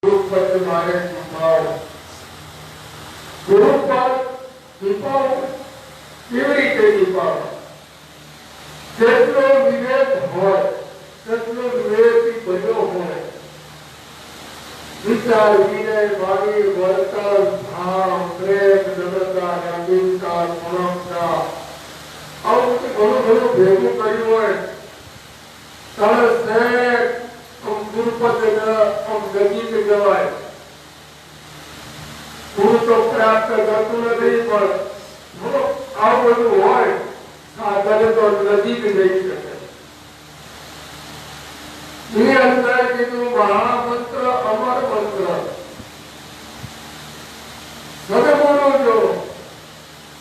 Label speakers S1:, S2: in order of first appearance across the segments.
S1: गुरुपद मारे दीपाओ गुरुपद दीपाओ केवी रीते दीपाओ જેટલો વિવેક હોય તેટલો વિવેકથી ભર્યો હોય વિચાર વિનય વાણી વર્તન ભાવ પ્રેમ નમ્રતા નવીનતા ગુણવત્તા આવું ઘણું ઘણું ભેગું કર્યું હોય ત્યારે સહેજ ગુરુપદ નજીક જવાય ગુરુ તો પ્રાપ્ત કરતું નથી પણ આવું બધું હોય साधन तो नजीक नहीं सकते ये अंदर की तो महामंत्र अमर मंत्र सदगुरु जो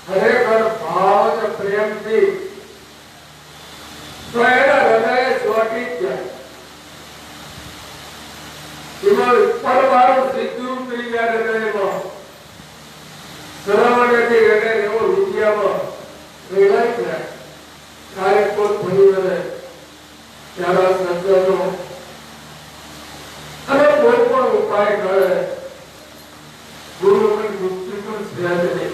S1: खरेखर भाव से प्रेम थी तो एना हृदय स्वाटी जाए इमल परमाणु सिद्धू क्रिया हृदय में श्रवण के हृदय एवं रुचिया में वेलाय है कार्य को भली करे त्यारा सज्जनो अने कोई पण उपाय करे गुरु की मुक्ति को सहज नहीं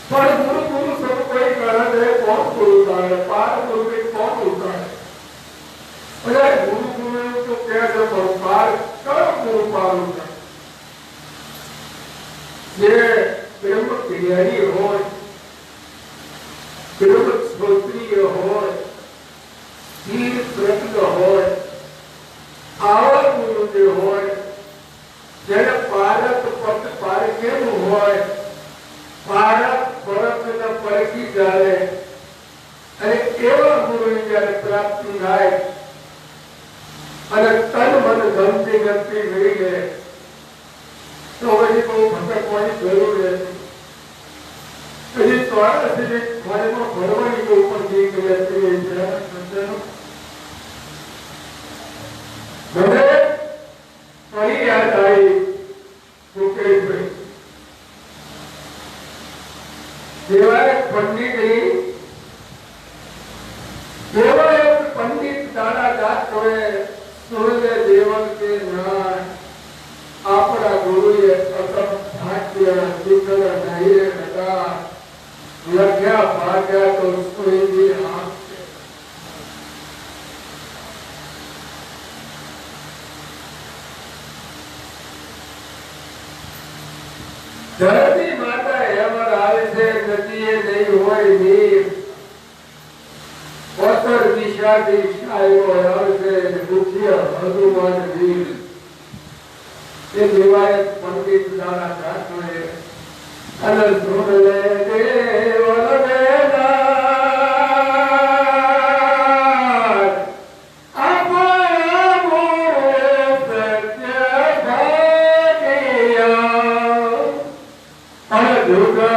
S1: पर गुरु गुरु सब कोई करे है कौन गुरु करे पार गुरु के कौन होता है अरे गुरु गुरु तो कैसे पार करो गुरु पार होता ये प्रेम क्रियारी हो प्रेम श्रोत्रिय होय धीर प्रज्ञ होय आवर गुरु जे होय जेने पारक पद पार केम होय पारक परक ने परखी जाए अने एवा गुरु ની જ્યારે પ્રાપ્તિ થાય અને તન મન ગમતી ગમતી રહી લે તો પછી બહુ ભટકવાની જરૂર નથી कहीं तो ऐसे एक हमारे को भरवानी के ऊपर दी गई है सज्जनों मैंने कहीं याद आई मुकेश भाई देवाय पंडित ही देवाय पंडित दादा जात हुए सूर्य देवन के नाम आपरा गुरु ये असम भाग्य शिखर धैर्य लगा लग्या भाग्या तो उसको ही भी हाथ धरती माता एवर आवे से नदिये नहीं होय नीर उत्तर दिशा दिशायो आवे से दुखिया हनुमान वीर ये दिवायत पंडित दादा जात हुए अनल सुन ले देवल बेना अपना मोरे सत्य भागिया अधुगा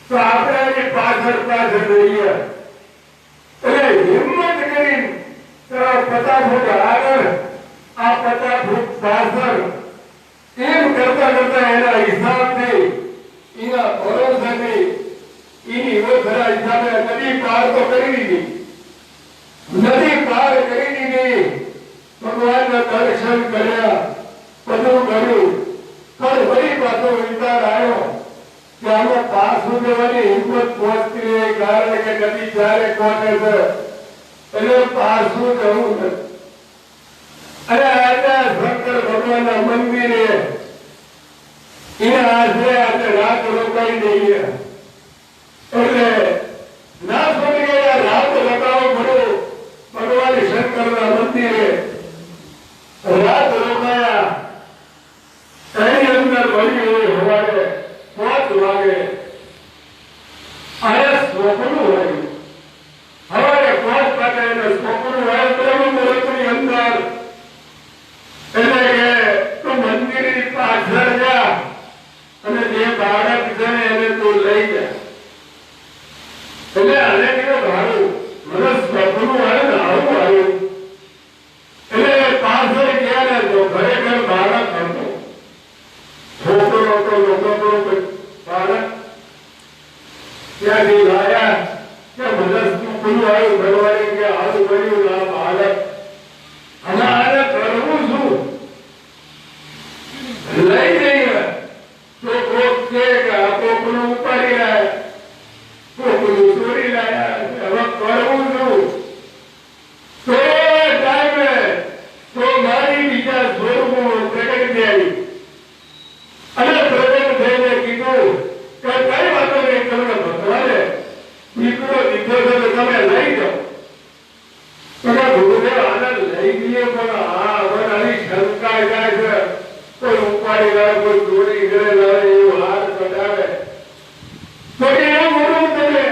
S1: તો આપણે પાછળ પાછળ રહીએ એટલે હિંમત કરીને 50 ફૂટ આગળ આ 50 ફૂટ પાછળ એમ કરતા કરતા એના હિસાબથી એના ભરોસાથી એની ઓછરા હિસાબે નદી પાર તો કરી દીધી નદી પાર કરી દીધી ભગવાનના દર્શન કર્યા બધું કર્યું પણ વળી પાછો વિચાર આવ્યો કે આમાં પાછું જવાની હિંમત પહોંચતી નહીં કારણ કે નદી ચારે કોને છે એટલે પાછું જવું નથી અને આજે શંકર ભગવાનના મંદિરે એના આશરે આજે રાત રોકાઈ દઈએ એટલે ના છોડી ગયા રાત લગાવો પડ્યો ભગવાન શંકરના મંદિરે રાત રોકાયા એની અંદર વળી હોય સવારે 5 વાગે આયા સ્વપ્ન હોય સવારે 5 વાગે એને સ્વપ્ન હોય બ્રહ્મ મુહૂર્તની અંદર એટલે કે તું મંદિરની પાછળ જા અને જે બાળક છે એને તું લઈ જા એટલે આને કીધું ભાડું મને સ્વપ્ન હોય ને આવું આવ્યું એટલે પાછળ ગયા ને તો ખરેખર બાળક હતો છોકરો તો લોકો બાળક ત્યાંથી લાયા કે મને સ્વપ્ન આવ્યું ભગવાને કે આવું કર્યું આ બાળક અને આને કરવું શું લઈ જઈએ તો કોક કે આ કોકનું ઉપાડી લાયા કોકનું ચોરી લાયા હવે કરવું શું તો ટાઈમે તો મારી બીજા સ્વરૂપમાં પ્રગટ થઈ અને પ્રગટ થઈને કીધું કે કઈ વાતો નહીં તમને ભગવાને દીકરો દીધો છે તો તમે લઈ જાઓ તો ગુરુદેવ આને લઈ જઈએ પણ આ અમારી શંકા જાય છે કોઈ ઉપાડી લાવે કોઈ ચોરી કરે લાવે એવું હાથ કઢાવે તો કે એવું બોલું તમે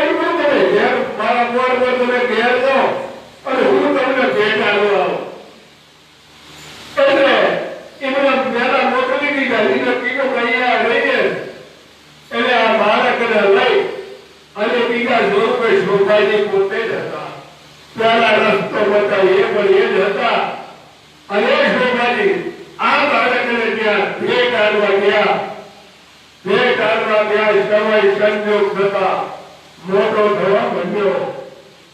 S1: એવું તમે ઘેર મારા મોડ પર તમે ઘેર જાઓ અને હું તમને ભેટ આવું એટલે એમને પહેલા મોકલી દીધા એને કીધું કૈયા રહીએ એટલે આ બાળકને લઈ અને બીજા સ્વરૂપે શોભાજી પોતે જ હતા પહેલા રસ્તો બતાવી એ પણ એ જ હતા અને શોભાજી આ બાળકને ત્યાં ભેટ આલવા ગયા સમય સંજોગ થતા મોટો થવા માંડ્યો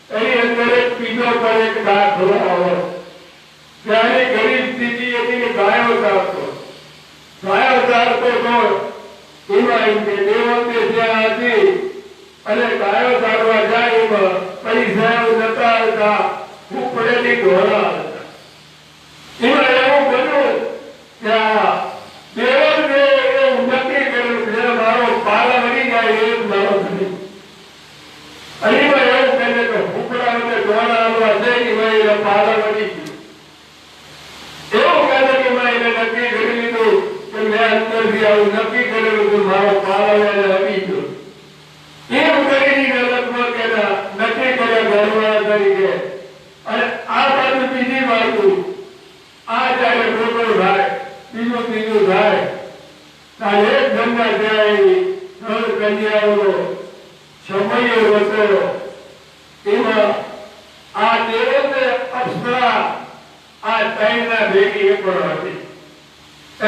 S1: એની અંદર એક બીજો પણ એક દાખલો આવ્યો ત્યારે ગરીબ સ્થિતિ હતી કે ગાયો ચારતો તો એમાં એમ કે દેવોને જ્યાં હતી અને ગાયો ચારવા જાય એમાં પૈસા જતા હતા ઉપડેલી ઢોળા હતા એમાં એવું બન્યું કે આ દેવોને એવું નક્કી કર્યું કે મારો પાલા વળી જાય એ જ મારો ધણી અને એમાં એવું કહે કે ઉપડા અને ઢોળા આવવા જઈ એમાં પાલા વળી ગયું એવું કહે કે મેં એને નક્કી કરી લીધું કે મેં અંદરથી આવું નક્કી કરેલું કે મારો પાલા આવી ગયો એમ કરીને ગલતમાં કેના નક્કી કર્યા ઘરવાળા તરીકે અને આ બાજુ બીજી બાજુ આ જયારે મોટો થાય બીજું ત્રીજું થાય ત્યારે એક ગંગા જાય 3 કન્યાઓનો સમય વસેલો એમાં આ દેવોને અપ્સરા આ 3 ના ભેગી એ પણ હતી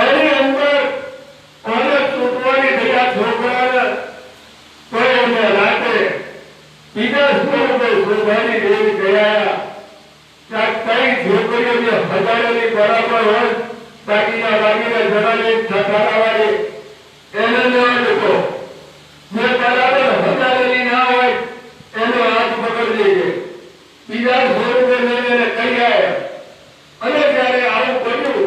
S1: એની અંદર કોને ચૂંટવાની થયા છોકરાને તો એમને રાતે બીજા સ્વરૂપે શોભાની દેવી ગયા ત્યાં કઈ છોકરીઓ જે હજારોની બરાબર હોય બાકીના બાકીના જણાની ઠઠારાવાળી એને લેવા જતો જે બરાબર હજારોની ના હોય એનો હાથ પકડી દે બીજા સ્વરૂપે લઈને કહી આવ્યા અને જયારે આવું કર્યું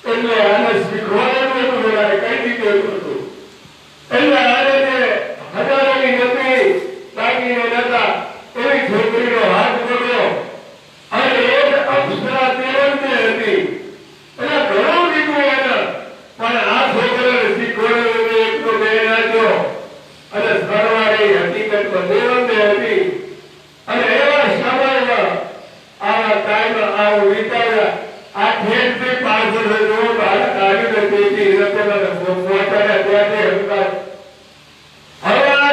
S1: એટલે આને શીખવાનું હતું બોલાય કઈ રીતે હતું એટલે આને જે હજારોની નથી બાકીને નતા એવી છોકરીનો હાથ પકડ્યો અને એક અપ્સરા દેવંતી હતી એટલે ઘણું દીધું એને પણ આ છોકરાને શીખવાડ્યું એક તો બે નાખ્યો અને સરવાળી હકીકતમાં દેવંતી હતી અને એવા સમયમાં આવા ટાઈમ આવું વિચાર્યા આ ખેડથી 500 જો બાળક આવી નથી રતન મોટાને ત્યાંથી હંકાર હવે આ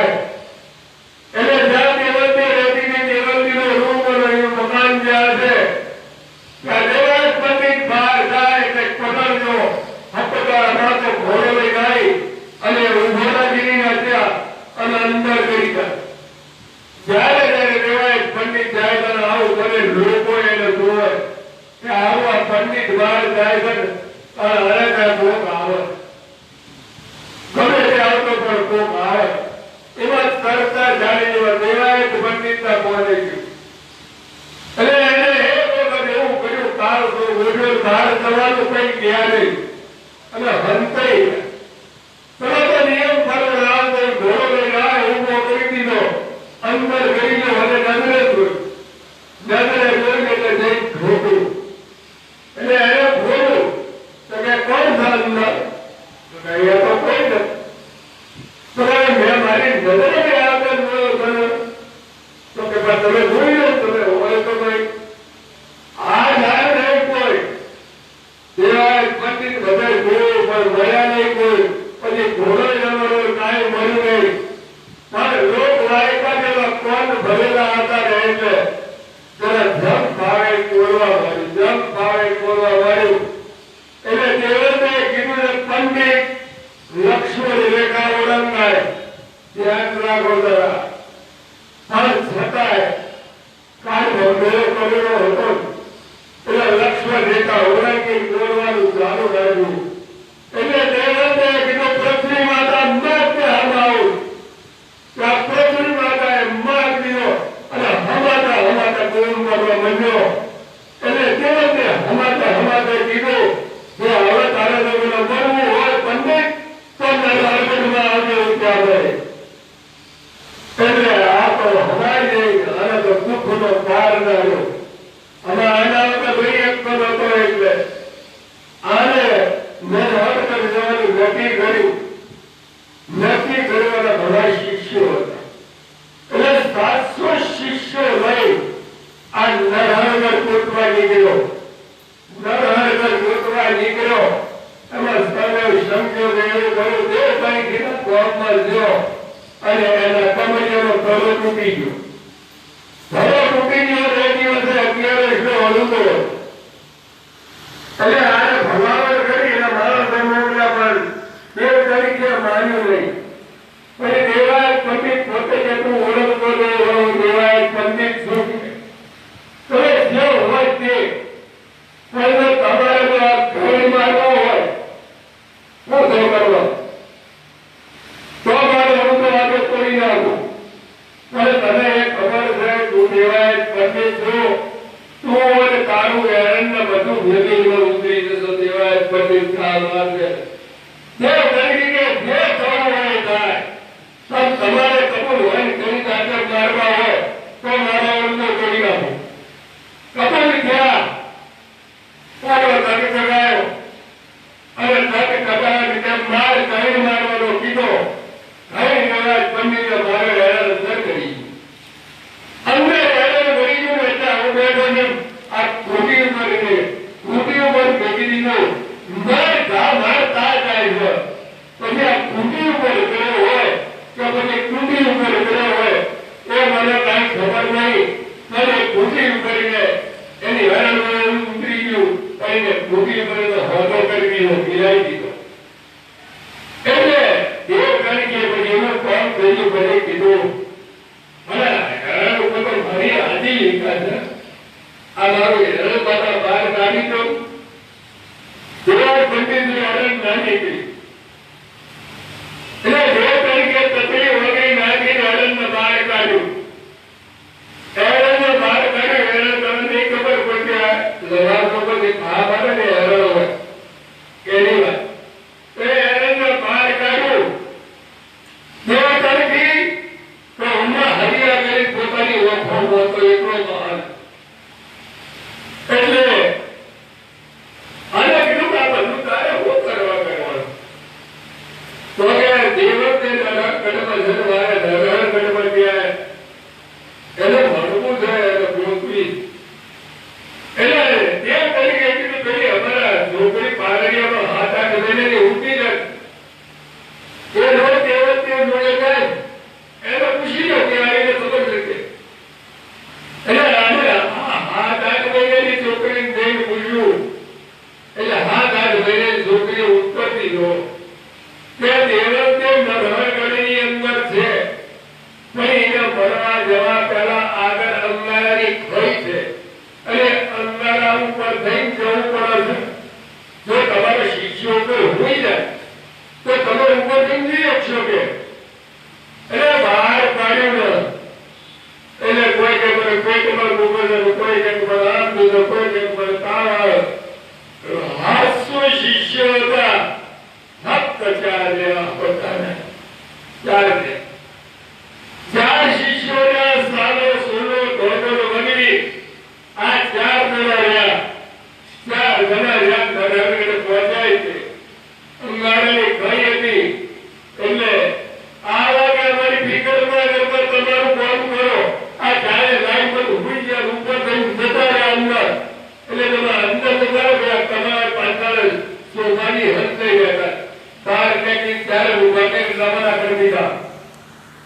S1: થાય એટલે જ્યાં દેવલથી રહેતી દેવલતીનો રૂમ રહ્યું મકાન જ્યાં છે ત્યાં દેવાય પંડિત બહાર જાય એટલે પટરનો હપ્પકારમાં તો ઘોડો લઈ જાય અને ઉભોરાગીરીના ત્યાં અને અંદર ગઈ જાય જ્યારે જ્યારે દેવાય પંડિત જાય ત્યારે આવું ભલે લોકો એને જોવે કે આવું આ પંડિત બહાર જાય છે અને હરે કોક આવે ગમે તે આવતો પણ કોક આવે એમાં કરતા જાણી એવા દેવાય પંડિતના પહોંચે ગયું અને એને એક વખત એવું કર્યું કાળ તો ઓઢો બહાર જવાનું કઈ ગયા નહીં અને હંતાઈ તરત નિયમ ફરક આવતો ઘોડો લઈ જાય ઊભો કરી દીધો અંદર ગઈ ગયો અને નજરે જોયું એટલે જઈ ઠોક્યું એટલે એને બોલું તો કે કોણ था અંદર તો કે અહીંયા તો કોઈ નથી તો મેં મારી નજરે આગળ જોયો તો કે તમે જોઈ લો તમે હોય તો કોઈ આ જાય નહીં કોઈ દેવાય પંડિત બધા જોયું પણ મળ્યા નહીં કોઈ પછી ઘોડો જવાનો કાંઈ મળ્યું નહીં પણ લોક વાયકા જેવા કોણ ભરેલા હતા ને એટલે જરા જમ ભાવે બોલવા વાળું જમ ભાવે બોલવા વાળું એટલે દેવને કીધું ને પંડિત લક્ષ્મણ રેખા ઓળંગાય ધ્યાન રાખો જરા પણ છતાંય કાંઈ ભમેલો કરેલો હતો એટલે લક્ષ્મણ રેખા ઓળંગી બોલવાનું ચાલુ રાખ્યું એટલે દેવને કીધું પૃથ્વી માતા મત હમાવું ત્યાં પૃથ્વી માતાએ મત દીધો અને હમાતા બોલ કરવા માંડ્યો એટલે દેવને હમાતા કીધું જો હવે તારે તમને મળવું હોય પંડિત તો મારા આગળમાં આવજો ત્યાં જાય એટલે આ તો હમાય નહીં આને તો દુઃખનો પાર ના રહ્યો અમે આના વખત ભાઈ એક હતો એટલે આને મેં હર કરી જવાનું નક્કી કર્યું નક્કી કરવાના ઘણા શિષ્યો હતા એટલે 700 શિષ્યો લઈ આ નરહરગઢ ગોતવા નીકળ્યો નરહરગઢ ગોતવા નીકળ્યો એમાં સર્વ સમજો એવું કર્યું તે કઈ કીધું કોમમાં ગયો અને એના કમરિયાનો ગળો તૂટી ગયો ગળો તૂટી ગયો એ દિવસે 11 અનુભવ એટલે આને ભલાવડ કરી એના માણસો મોકલ્યા પણ દેવ તરીકે માન્યું નહીં પછી દેવાય પંડિત પોતે જેટલું ઓળખતો દેવાય પંડિત શું તમે જે હોય તે તમારે જો આ ઘર મારવો હોય શું કરવો તો મારે હું તો આગળ કરી નાખું પણ તને એ ખબર છે તું દેવાય પંડિત છો તું અને તારું એરંડ બધું ભેગી ઉતરી જશો દેવાય પંડિત ખાવા છે દેવ તરીકે જે થવું હોય થાય સબ તમારે કબૂલ હોય કરી આગળ મારવા હોય તો મારા ઊંડો કરી નાખો કબૂલ થયા પોલો તક ચગાયો અને તક ચગાવ્યા રીતે માર કઈ મારવાનો કીધો કઈ નવાજ પંડિતે મારે હેરાન ન કરી અમને હેરાન કરી ગયું એટલે હું બેઠો ને આ ખૂટી ઉપર ભેગી દીધો માર તા જાય છે પછી આ ખૂટી ઉપર કર્યો હોય કે પછી ખૂટી ઉપર કર્યો હોય એ મને કઈ ખબર નહીં મને ખૂટી કરીને એની હેરાન ઉતરી ગયું એને ખૂટી ઉપર હોતો કરી દીધો ગિરાઈ દીધો એટલે દેવ તરીકે પછી એનું કામ કર્યું પડે કીધું મને હેરાન ઉપર તો મારી હાજી લીધા છે આ મારું હેરાન બાબા બહાર કાઢી દો દેવાય પંડિતની હેરાન ના નીકળી એટલે દેવ તરીકે તકડી વગેરે નાખી હેરાન બહાર કાઢ્યું હેરાન બહાર કાઢ્યું હેરાન તમને નહીં ખબર પડતી લડાર પછી આ બાબા ને હેરાન હોય એની વાત હેરાન બહાર કાઢ્યું દેવ તરીકે તો હમણાં હરિયા કરી પોતાની ઓળખાણ હતો એટલો મહાન એટલે આને કીધું આ બધું તારે શું કરવા કરવાનું તો કે દેવતે નરહરગઢમાં જન્મારે નરહરગઢમાં ગયા એને ભણવું છે એને ગોતવી એટલે દેવ તરીકે કીધું પેલી અમારા છોકરી પારડિયામાં હાથ આંખ લઈને ઊંઘી જાય એ રોજ દેવતે જોડે જાય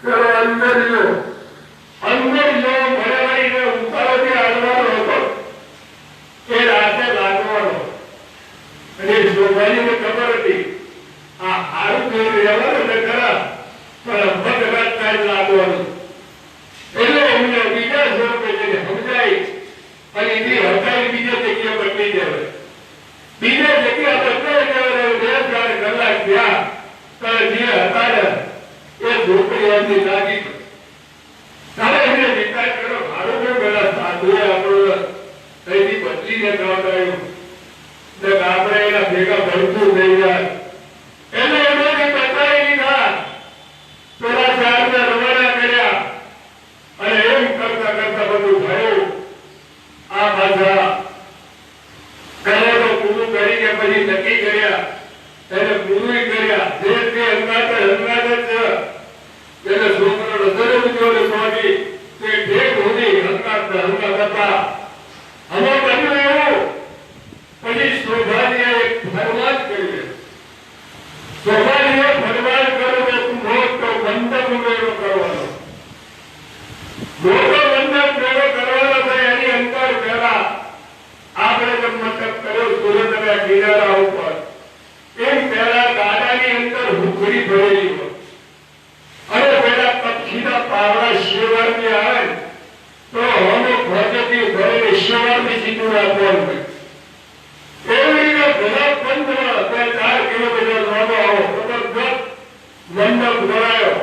S1: પેલો અંદર જો ભરેવાળીને ઉતારોથી આડવાનો હતો એ રાતે લાગવાનો અને શોભાજીને ખબર હતી આ હારું કરી રહેવાનું ને ખરા પણ ભગવાન કાંઈ લાગવાનું એટલે એમને બીજા સ્વરૂપે જઈને સમજાય અને એની હટાવી બીજા જગ્યા બદલી દેવાય બીજા જગ્યા બદલાઈ દેવાય 2-4 કલાક થયા ત્યારે જે હતા એ ઝોપડી એમની લાગી તારે એને વિચાર કરો મારું પણ પેલા સાધુએ આપણો અહીંથી બદલીને કાઢાયું ને આપણે એના ભેગા ભરતું થઈ જાય એને એમાંથી બતાવી લીધા પેલા ચારને રવાના કર્યા અને એમ કરતા કરતા બધું થયું આ પાછા પહેલા તો પૂરું કરીને પછી નક્કી કર્યા એને પૂરું કર્યા જે તે અંગાત જ એને છોકરો નજરે ઉજ્યો ને સ્વામી તે ઠેક હોતી અંગાત હતા હવે બન્યું એવું પછી શોભાજીએ એક ફરમાન કર્યું શોભાજીએ ફરમાન કર્યું કે મોટો બંધક ઉમેરો કરવાનો મોટો બંધક ઉમેરો કરવાનો છે એની અંદર પહેલા આપણે જે મતલબ કર્યો સુરતના કિનારા ઉપર એમ પહેલા ગાડાની અંદર હુકડી ભરેલી હોય અને પેલા પક્ષીના પાવડા શિવારની આવે તો અમે ભગતી ભરેલી શિવારની સીધું રાખવાનું હોય એવી રીતે ઘણા પંથમાં 4 કિલોમીટર લાંબો આવો જબરદસ્ત મંડપ ભરાયો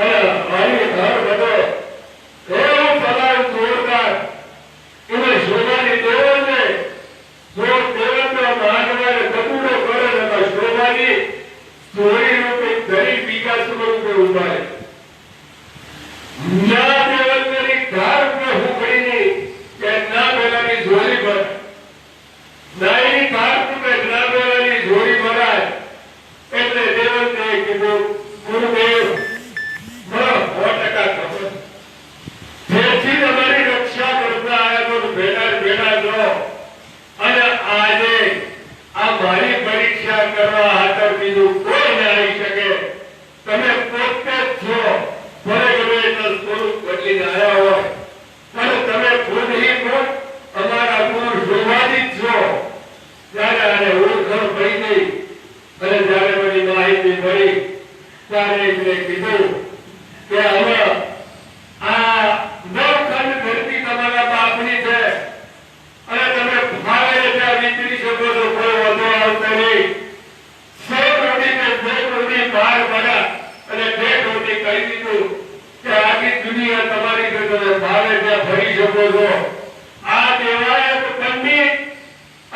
S1: અને મારી ઘર બધો એવું ચલાવ્યું જોરદાર એમાં શોભાની દેવને જો દેવનો માનવાને કબૂલો કરે તો શોભાની ચોરી રૂપે ગરીબ બીજા સ્વરૂપે ઉભા ના દેવની ઘર કે હુકડીની કે ના પેલાની જોરી પર નાઈની ઘર કે ના પેલાની જોરી ભરાય એટલે દેવને કીધું ગુરુદેવ મને 100% ખબર જેથી તમારી રક્ષા કરતા આવ્યા તો ભેડા જો અને આજે આ મારી પરીક્ષા કરવા હાથર બીજું કોઈ ના આવી શકે તમે પોતે જ છો ભલે ગમે એટલું સ્વરૂપ બદલીને આવ્યા હોય પણ તમે ખુદ હી ખુદ અમારા ગુરુ શોભાજી જ છો ત્યારે આને ઓળખાણ પડી ગઈ અને જયારે બધી માહિતી મળી ત્યારે એમને કીધું કે હવે આ 9 ખંડ ધરતી તમારા બાપની છે અને તમે ભાવે ત્યાં વિતરી શકો છો કોઈ વધુ આવતા નહીં 100 રોટીને 2 રોટી બહાર પડ્યા અને 2 રોટી કહી દીધું કે આખી દુનિયા તમારી છે તમે ભાવે ત્યાં ફરી શકો છો આ દેવાયત પંડિત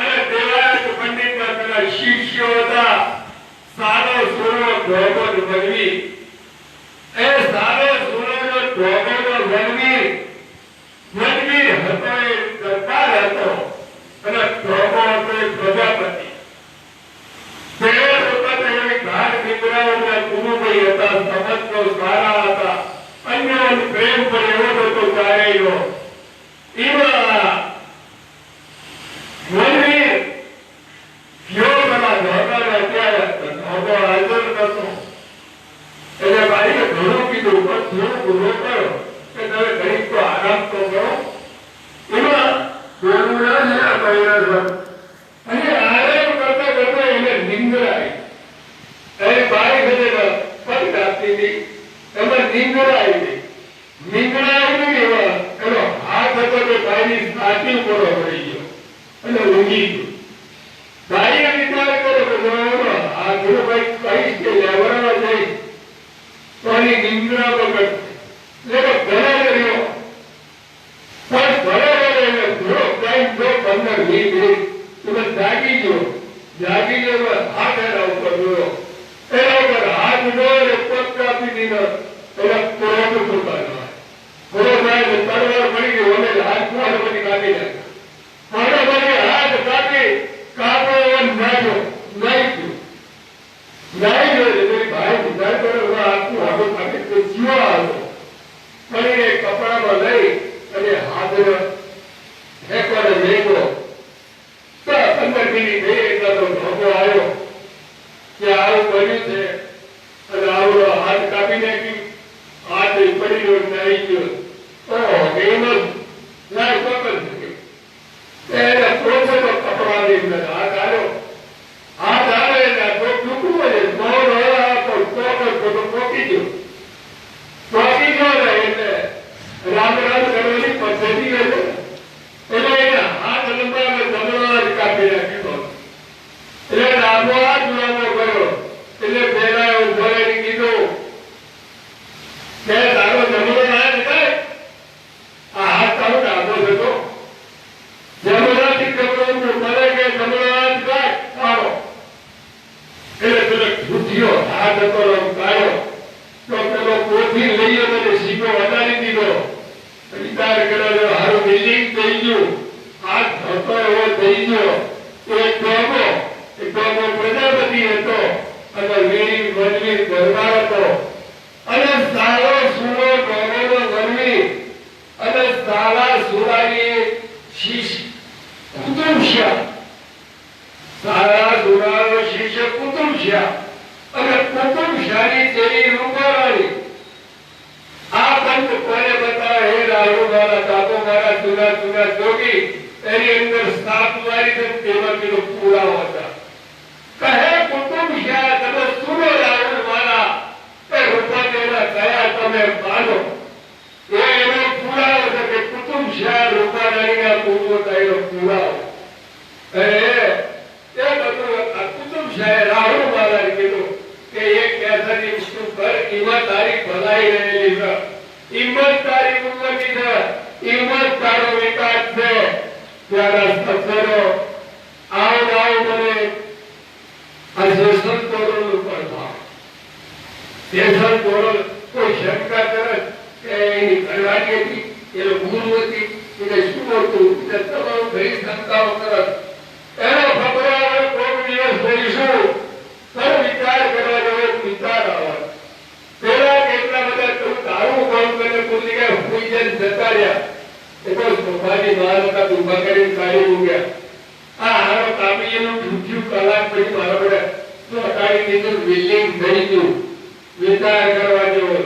S1: અને દેવાયત પંડિતના પેલા શિષ્યો હતા સારો સુરો ધોબન ભગવી એ સારો સુરો ધોબન ભગવી હતો એ દરબાર હતો અને ધોબો હતો એ પ્રજાપતિ તે વખતે એવી ઘાટ દીકરાઓના ગુરુભાઈ હતા સમજનો સારા હતા અન્યનો પ્રેમ પણ એવો હતો ચારેયનો એમાં મનવીર કયો પેલા ધોબા અત્યારે ધોબો હાજર નતો એટલે ભાઈએ ઘણું કીધું પણ થોડું ગુનો કરો કે તમે ઘડીક તો આરામ તો કરો એમાં બોલવું ના છે આ બૈરા અને આરામ કરતા કરતા એને નિંદ્રા આવી એ બારી ઘરે પગ આપતી હતી એમાં નિંદ્રા આવી ગઈ નિંદ્રા આવી ગઈ એનો હાથ હતો કે ભાઈની છાતી ઉપર પડી ગયો અને ઊંઘી ગયો ભાઈએ વિચાર કર્યો કે આ ગુરુભાઈ કહીશ કે લેવડાવવા જઈશ તો આની નિંદ્રા બગડશે એટલે ઘણા રહ્યો પણ બરાબર એને થોડો ટાઈમ જો 15-20 મિનિટ તમે જાગી ગયો હાથ એના ઉપર જોયો એના ઉપર હાથ જોયો પગ કાપી દીધો એના કોરોનું પોતાનો કોરો સાહેબ તરવાર પડી ગયો અને હાથ કોર બધી કાપી નાખ્યો મને હાથ કાપો નાખ્યો નાઈ ગયો ભાઈ વિચાર કરો આખું હાથો કાપી જીવા હતો પણ પડી ગયો નાઈ ગયો એમાં લાય પકડ શકે એને પોતે તો કપડા ની હાથ આવે ને તો ટૂંકું હોય મોર તો પોકી ગયો ને એટલે રામ રામ કરવાની પદ્ધતિ એટલે એના હાથ લંબાવે જમણો હાથ કાપી નાખ્યો એટલે ડાબો હાથ લાંબો કર્યો એટલે પેલા ઉભો રહીને કીધું કે તારો જમણો હાથ કાઢ આ હાથ તારો ડાબો થતો જમણાથી જમણો મને કે જમણો હાથ કાઢ તારો એટલે પેલો બુદ્ધિઓ હાથ હતો કાઢ્યો તો પેલો કોઠી લઈએ મને સીધો વધારી દીધો વિચાર કર્યો હારું બિલ્ડિંગ થઈ ગયું હાથ હતો એવો થઈ ગયો એક ડોગો પ્રજાપતિ હતો અને વીર વનવીર દરબાર હતો અને સારો સુરો ડોગોનો વનવીર અને સારા સુરાની શીશ કુતુબશા સારા સુરાનો શિષ્ય કુતુબશા અને કુતુબશાની તેરી રૂપારાણી આ બંધ કોને બતાવે હે રાહુ મારા દાદો મારા જૂના જૂના જોગી એની અંદર સાપ મારી દે તેમાં પેલો પૂરા હતા કહે કુતુબશા તમે સુનો રાહુ મારા એ રૂપા તેના કયા તમે માનો એનો પૂરા છે કે કુતુબશા રૂપારાણીના પૂર્વ થયેલો પૂરા એ બધું આ કુતુબશાહે રાહુ મારા કીધું કે એક કેસરી વસ્તુ પર ઈમાનદારી ભલાઈ રહેલી છે ઈમાનદારી ઉન્નતિ છે ઈમાનદારો વિકાસ છે ત્યારે સત્સરો આવ મને આ જેસલ તોરલ ઉપર ભાવ જેસલ તોરલ કોઈ શંકા કરે કે એની કરવાની હતી એનો ગુરુ હતી એને શું હતું એ તમામ ઘણી શંકાઓ કરે એનો ખબર આવે કોઈ દિવસ ભરીશું સર વિચાર કરવા જેવો વિચાર આવે પેલા કેટલા બધા તું તારું કામ કરીને પૂરી ગયા હુઈ જઈને જતા રહ્યા એ તો સોફાની બહાર હતા ઊભા કરીને કાઢી મૂક્યા આ હારો કાપી એનું ઢૂંઢ્યું કલાક પછી મારા બધા તો અટાડી દીધું બિલ્ડિંગ થઈ ગયું વિચાર કરવા જેવો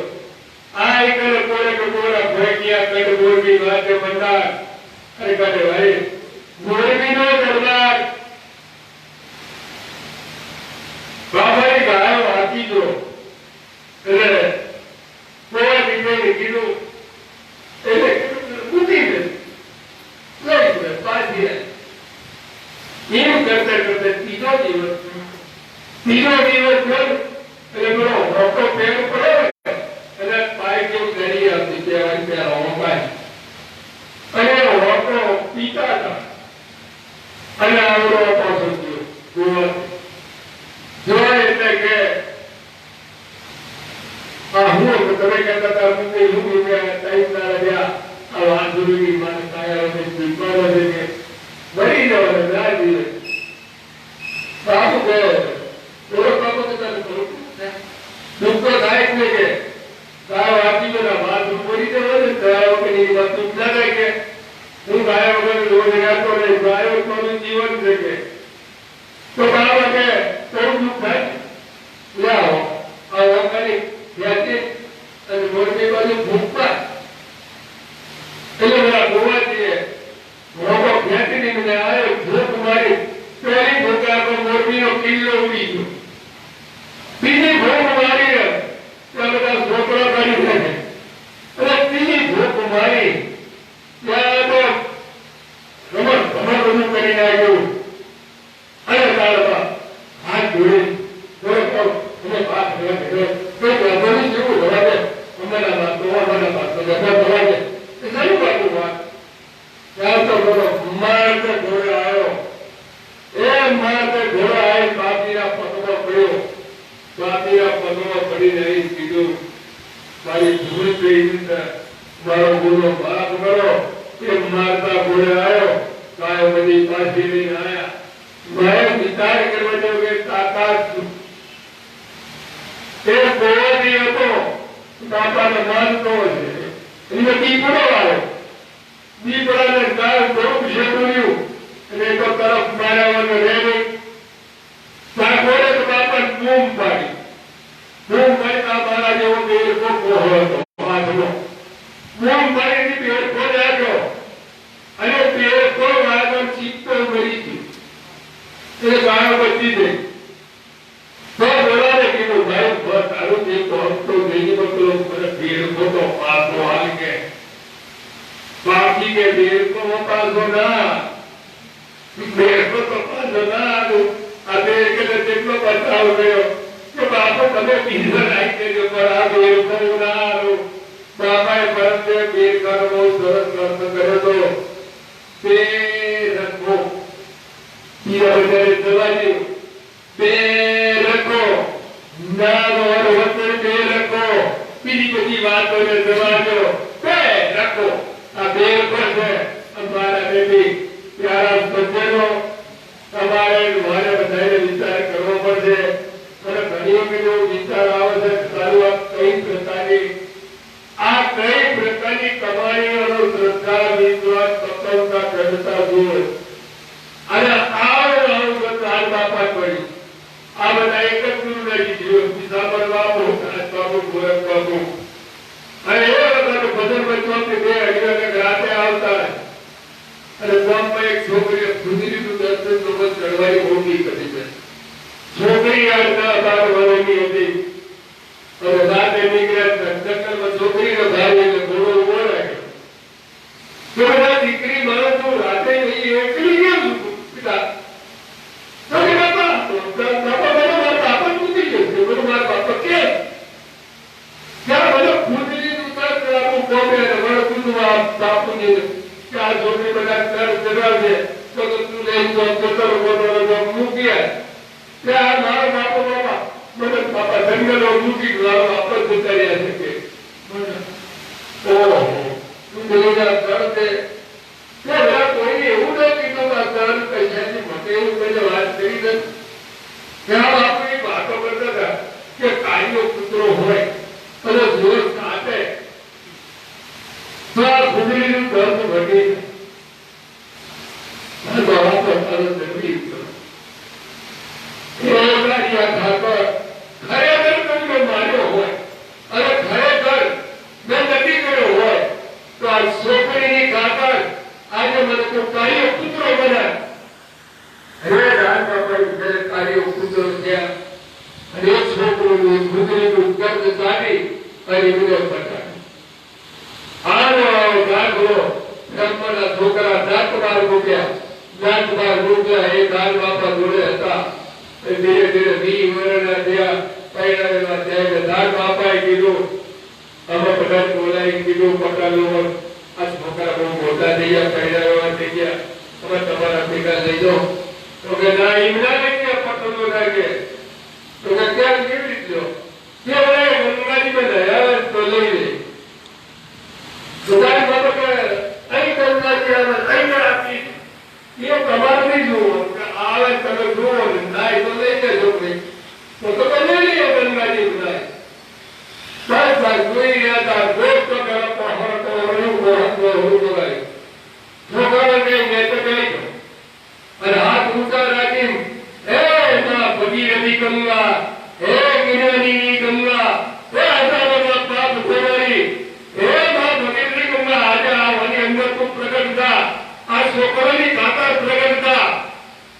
S1: આ એક કોરા ભોગિયા કડ બોરબી વાતે બંધાર અરે કાઢે ભાઈ બોરબીનો દરબાર બાબાની ગાયો હાથી જો એટલે કોઈ બીજે કીધું એટલે કૂદી દે લઈ ગયો પાછી એવું કરતા કરતા ત્રીજો દિવસ ગયો એટલે પેલો હોકો પેર પડ્યો એટલે પાઈ જેવું ગરી આવતી કહેવાય પેલા હોકાય અને હોકો પીતા હતા અને આવડો પાછો ગયો જોવા એટલે કે હું તમે કહેતા હતા હું ટાઈમ ના રહ્યા આ વાંધુરી મારે કાયા છે પીપાડો છે કે બળી જવાનું ના દિવસ બાપુ ગયો થોડો બાપુ તો તને દુઃખ તો થાય જ નહીં કે ગાયો આપી દો ના વાત પડી જવા ને ગાયો કે એની વાત દુઃખ ના થાય કે હું ગાયો વગર રોજ રહેતો નહીં ગાયો તો જીવન છે કે તો બાબા કે થોડું દુઃખ થાય લાવો આ વખતે ત્યાંથી અને મોરબી બાજુ ભૂખતા એટલે બધા ગોવા જઈએ મોટો ત્યાંથી મને આવ્યો ભૂખ મારી પહેલી ભૂખા પર મોરબીનો કિલ્લો ઉડી ગયો બીજી ભૂખ મારી ત્યાં બધા છોકરા કાઢી નાખે એટલે ત્રીજી ભૂખ મારી ત્યાં તો રમણ બધું કરી નાખ્યું અને તારા હાથ જોડી મારો ગુનો માફ કરો એ મારતા ઘોડે આવ્યો કાયો બધી પાછી લઈને આવ્યા મારે વિચાર કરવા જેવો કે તાકાત એ ગોવાથી હતો બાપાને માનતો છે એનો દીપડો આવ્યો દીપડાને ગાય બહુ શેકડ્યું અને એક તરફ માર્યાવાનો રહે નહીં ત્યાં ઘોડે તો બાપાને બૂમ પાડી મારા જેવો બે કોહો હતો હાથનો ढेर को पासो ना ढेर को तो पासो ना अबे के जेटलो बचाव गयो કે બાપો તમે બીજર આઈ કેજો પર આ ઢેર को ઉડારો બાપાએ પરતે બેર કરવો સરસ કર્મ કર્યો તો તે રખો પિયા વગેરે દવાજી બે રખો ના ઓર વચ્ચે બે રખો બીજી બધી વાતોને દવાજો બે રખો આ બે પર છે અમારા બેબી પ્યારા સજ્જનો તમારે મારે બધાને વિચાર કરવો પડશે અને ઘણી વખત એવો વિચાર આવે છે સારું આ કઈ પ્રકારની કમાણીઓનો શ્રદ્ધા વિશ્વાસ સફળતા કરતા જુઓ અને આવું હાલ બાપા પડી આ બધા એક જ ગુરુજી જીવન પિતાંબર બાપુ બાપુ ગોરખ બાપુ અને એ વખત ભજન બચવા બે અઢી વાગે રાતે આવતા અને ગામમાં એક છોકરીએ ખુદરીનું દર્શન લોકો ચડવાની મોટી કરી છે છોકરી આજના 12 વર્ષની હતી અને રાતે નીકળ્યા જંગલમાં છોકરીનો ભાઈ એટલે ઘોડો ઉભો રાખ્યો તો બધા દીકરી માણસો રાતે એકલી કેમ પિતા બાપા બાપા મૂકી જશે મારા બાપા કેમ ત્યાં બધો ખુદરીનું દર્શન આવું ગમે અને મને ખુદનું આ બાપુની ચાર છોકરી બધા ચડાવશે તો તું લઈ તો મૂક્યા ત્યાં મારા બાપો બાપા મને બાપા જંગલો મૂકી વાપસ જતા રહ્યા છે કે ઓહો તું બોલા કરતે ત્યાં કોઈ એવું ન કીધું કે સર પૈસાની મતે એવું કઈ વાત કરી દે ત્યાં આપણે વાતો કરતા હતા કે કાયનો પુત્રો હોય અને જોર સાથે તો આ ખુદરીનું દર્દ વધી બાબા તો સારો જલ્દી ખરેખર તમને માર્યો હોય અને ખરેખર મેં નથી કર્યો હોય તો આ છોકરીની ખાતર આજે મને તો કાર્ય પુત્રો બન્યા હે રામ બાપા કાર્ય પુત્રો થયા અને એ છોકરોનું ખુદરીનું દર્દ કાઢી અને વિરોધ કરતા આનો દાખલો બ્રહ્મના છોકરા દાંત બાર મૂક્યા એ દાલ બાપા જોડે હતા ધીરે ધીરે 20 વર્ષના થયા પૈણાવેલા થયા દાલ બાપાએ કીધું અમે બધા બોલાવી કીધું પટાલો આ છોકરા બહુ મોટા થઈ ગયા પૈણાવેલા થઈ ગયા અમે તમારા ભેગા લઈ જાઓ તો કે ના એમ ના લઈ ગયા પટલો લાગે તો કે ક્યાં કેવી રીતે કે ગંગાજી માં રહ્યા તો લઈ લે સુધારી બાબા કે અહીં ગંગાજી આવે અહીં આપી એ તમારે નહીં જોવું આવે તમે જુઓ ના તો લઈ જજો તો તમે લઈ લઈએ ગંગાજી બધા બસ બસ જોઈ રહ્યા હતા દોસ્ત તો પેલા પહોળ તો રહ્યું બોલાય છોકરા કઈ મેં તો કઈ અને હાથ ઊંચા રાખી હે ના ભગીરથી ગંગા હે ગિરવાની ગંગા હે આસામાં પાપ ધોવારી હે માં ભગીરથી ગંગા આજે આ વની અંદર તું પ્રગટ થા આ છોકરાની ખાતર પ્રગટ થા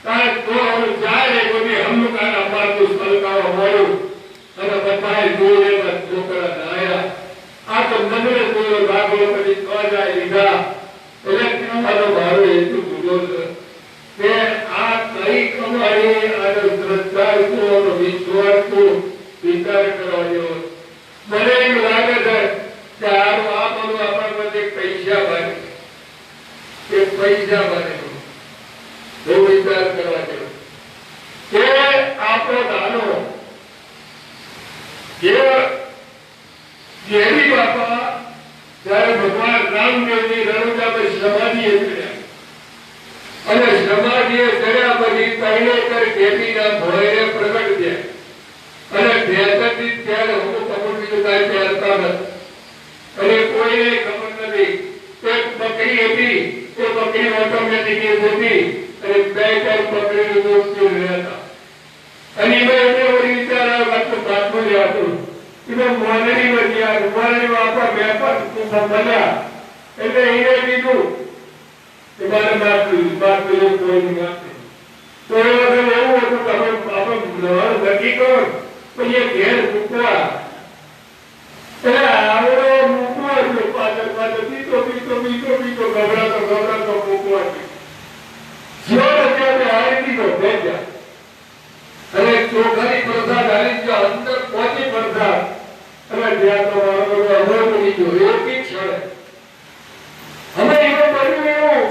S1: તારે તો જાય કોઈ હમ કાના પાતું સલકાવો મળ્યું અને બધાએ જોઈને છોકરા નાયા આ તો મને કોઈ ભાગો પછી તો જાય લીધા એટલે તમારો ભારો એટલું જુદો છે કે આ કઈ કમાણી અને શ્રદ્ધા નો વિશ્વાસ નો વિચાર કરવા જેવો મને એમ લાગે છે કે આ બધું આપણા પાસે પૈસા ભરે કે પૈસા ભરે બહુ વિચાર કરવા જેવો કે આપણો દાનો જેવી બાપા ત્યારે ભગવાન રામદેવની રણુજામાં સમાધિ કર્યા અને સમાધિએ કર્યા પછી તૈણેતર ખેતીના ભોયરે પ્રગટ થયા અને 63 ત્યારે હું ખબર બીજું કાંઈ પહેરતા નથી અને કોઈને ખબર નથી એક બકરી હતી એ બકરી ઓટોમેટિક હતી અને 2-4 બકરીનું દૂધ પીને હતા અને એમાં એમને વળી વિચાર આવ્યો કે બાટલું લેવાતું એમાં મોનડીમાં ગયા મોનડીમાં આપણા વેપાર બન્યા એટલે એને કીધું કે મારે બાટલું કોઈ નથી તો એ વખતે એવું હતું કે આપણે નક્કી કરો પછી એ ઘેર મૂકવા એટલે આવડો મૂકવો એટલે પાછળ બીતો ગભરાતો ગયો એક ક્ષણ અમે એવો બન્યું એવું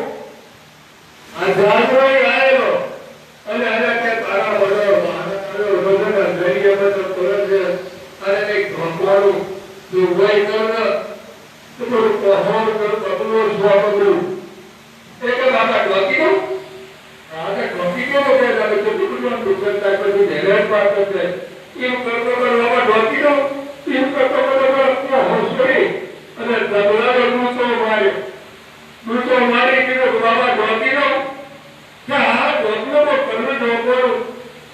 S1: આ જાગરો આવેલો અને આના કે તારા વડો રોજના દરિયામાં તો તરત અને એક ભગવાન જો વય કર તો થોડું પહોળ કર બબલો સ્વાબલું એક બાબા ડોકી નો આને ડોકી નો કે આપણે તો બધું દુકાનદાર બધું હેરાન પાડ છે એમ કરતો બાબા ડોકી નો એમ કરતો પહોળ કરી અને દબલાનો દૂતો મારી કીધું બાબા ડોકી નો કે આ ડોકલો કર્મ ડોકો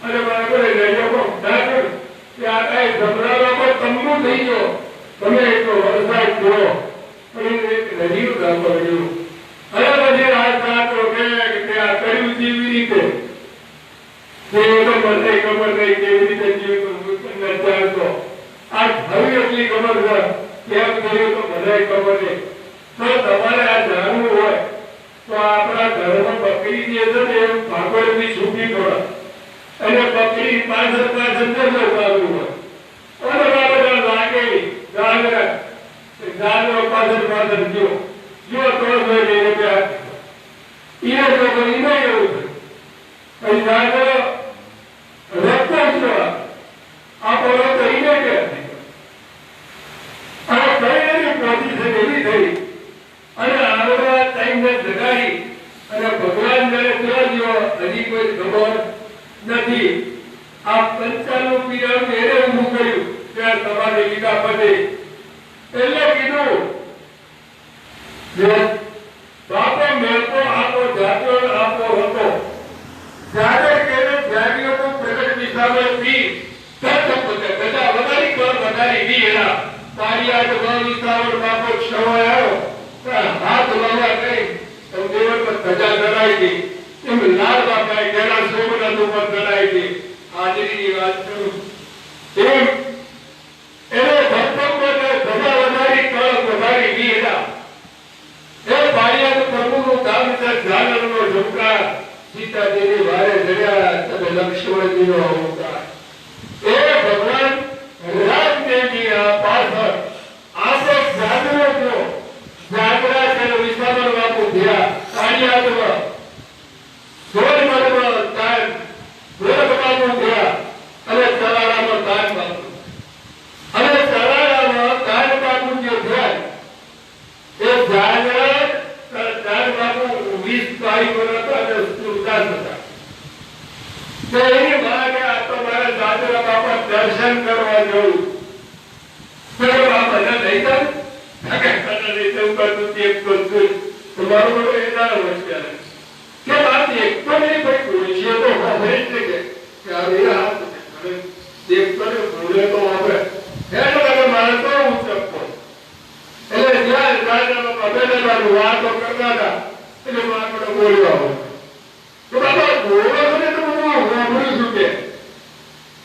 S1: અને બરાબર લઈ જાઓ ડાકર કે આ કઈ દબલાનો તમનું થઈ ગયો તમે એટલો વરસાદ જોયો પણ એક નદીનું કામ કર્યું અને પછી આ સાતો કે આ કર્યું જેવી રીતે કે તો મને ખબર નહીં કેવી રીતે જીવન ચાલતો આ થયું એટલી ખબર છે કેમ થયું તો બધાય ખબર નહીં તો તમારે આ જાણવું હોય તો આપણા ઘરમાં બકરી જે છે ને એ ભાગોળની છૂટી પડે અને બકરી પાછળ પાછળ જતો ચાલવું હોય અને બધા લાગેલી જાગરો પાછળ પાછળ ગયો તો જોઈ એને બે એને તો એને એવું છે પછી જાગરો રસ્તો છો આપણો રસ્તો એને કે અને કઈ પોઝિશન એવી થઈ અને આવડા ટાઈમને જગાડી અને ભગવાન જયારે ત્યાં ગયો હજી કોઈ ખબર નથી આ 95 પીરિયડ એને ઊભું કર્યું ત્યાં તમારે લીધા પડે એટલે કીધું બાપો મેળકો આપો જાતો આપો હતો જાગે કેને જાગ્યો તો પ્રગટ દિશામાં થી તત પોતે ગજા વધારી કર વધારી દી એના પારિયાદ ગોવિતાવર બાપો છવાયો હાથ લાવા કઈ તો દેવર પર ગજા ધરાઈ દી એમ લાલ બાપાએ કેરા સોમનાથ ઉપર ધરાઈ દી હાજરીની વાત કરું એમ એને ભક્તો માટે ગજા વધારી કર વધારી દી એના એ પારિયાદ પ્રભુનું કામ છે ઝાલરનો ઝુમકા સીતાજીની વારે જડ્યા તમે લક્ષ્મણજીનો અવતાર એ ભગવાન રામદેવજી આ પાછળ આપો જાગરો જો જાગરા છે વિસાવર બાપુ થયા પારિયાદમાં સોલમરમાં તાન ગોરખ બાપુ થયા અને ચલાળામાં તાન બાપુ અને ચલાળામાં તાન બાપુ જે થયા એ જાગરા તાન બાપુ 20 તારીખ હતા અને સુરદાસ હતા તો એની માગે આ તો મારે જાગરા બાપા દર્શન કરવા જવું તો બાપા ને લઈ જાવ કાકા લઈ જાવ કરતું એક કરતું તમારો બધો એના વચ્ચે કે વાત એક તો નહીં ભાઈ કોઈ છે તો હવે છે કે અરે હાથ દેખ કરે બોલે તો હવે એટલે તમે મારે તો ઉચકો એટલે જ્યાં જાગરા બાપા વાતો કરતા હતા એટલે મારે બોલ્યો તો બાબા બોલો ને તો હું સાંભળું છું કે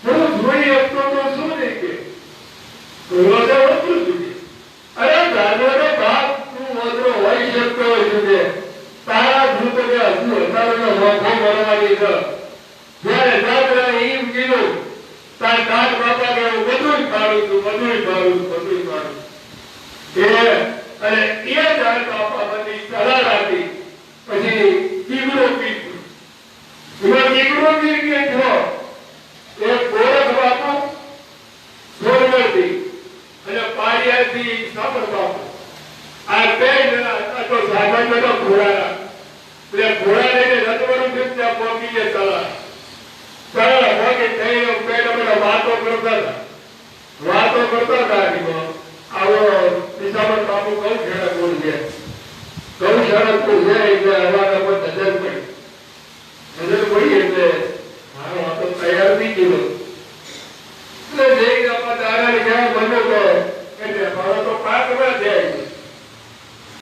S1: હું જોઈ શકતો તો શું નહીં કે રોજે વધુ છું કે અરે જાગરો બાપ તું વધુ હોઈ શકતો હોય છું કે તારા ભૂત કે હજુ હજારોનો મોખો મળવાની છે જયારે જાગરા એમ કીધું તાર કાક બાપા કે હું બધું પાડું છું બધું પાડું એ અને એ જાણ બાપા બધી સલાહ રાખી પછી કીગડો પીધું એમાં કીગડો પી કે જો એ ગોરખ બાપુ સોરવરથી અને પારિયાથી સાબર બાપુ આ બે જણા તો સામાન્ય તો ઘોડાના એટલે ઘોડા લઈને રથવરું ત્યાં પહોંચી ગયા સરળ પહોંચી થઈને પેલા વાતો કરતા હતા આવો દિશામાં બાપુ કઉ ખેડા બોલ છે કઉ શાળા તો છે એટલે